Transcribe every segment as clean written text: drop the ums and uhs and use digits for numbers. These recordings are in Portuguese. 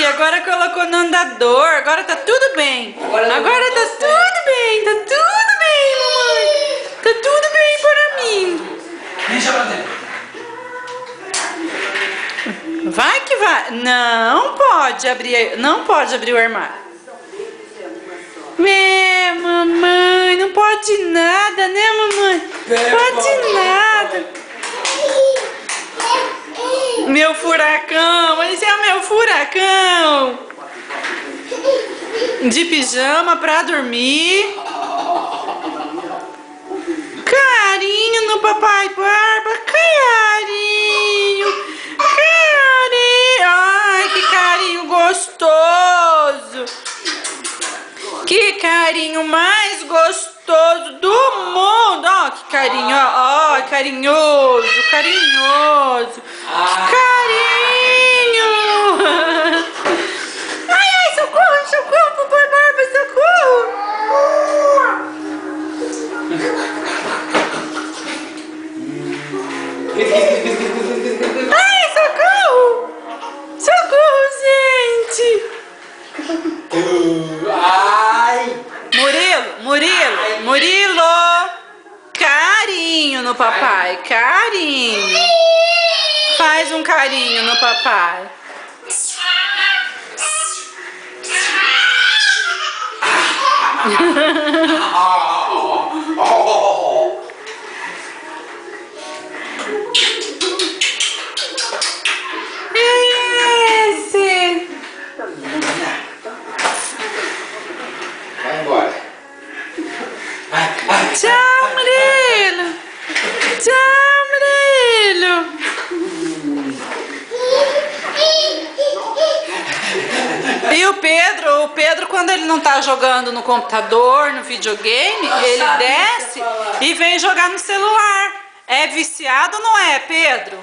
agora colocou no andador. Agora tá tudo bem. Agora tá tudo bem. Tá tudo bem, mamãe. Tá tudo bem para mim. Deixa pra dentro. Vai que vai. Não pode abrir o armário. Mamãe, não pode nada, né, mamãe? Não pode nada. Meu furacão, esse é o meu furacão. De pijama pra dormir. Carinho no papai Barba. Carinho. Ai, que carinho gostoso. Que carinho mais gostoso do mundo. Ó, que carinho, ó, carinhoso, carinhoso. Carinho. Ai, socorro, socorro, papai Barba, socorro. Ai, socorro. Socorro, gente. Ai! Murilo, carinho no papai, carinho. Faz um carinho no papai. Esse. Vai embora. Tchau, Murilo. Tchau, Murilo. E o Pedro, quando ele não tá jogando no computador, no videogame, ele desce e vem jogar no celular. É viciado ou não é, Pedro?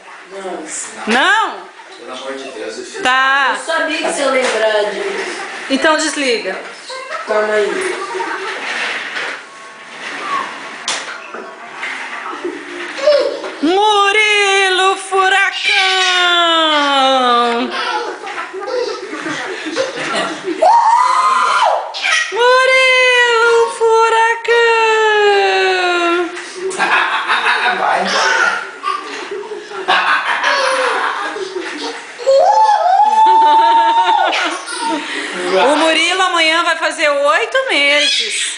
Não? Pelo amor de Deus, eu fico. Tá. Eu sabia que você ia lembrar disso. Então desliga. Calma aí. Murilo Furacão! Murilo Furacão! Vai embora. O Murilo amanhã vai fazer 8 meses.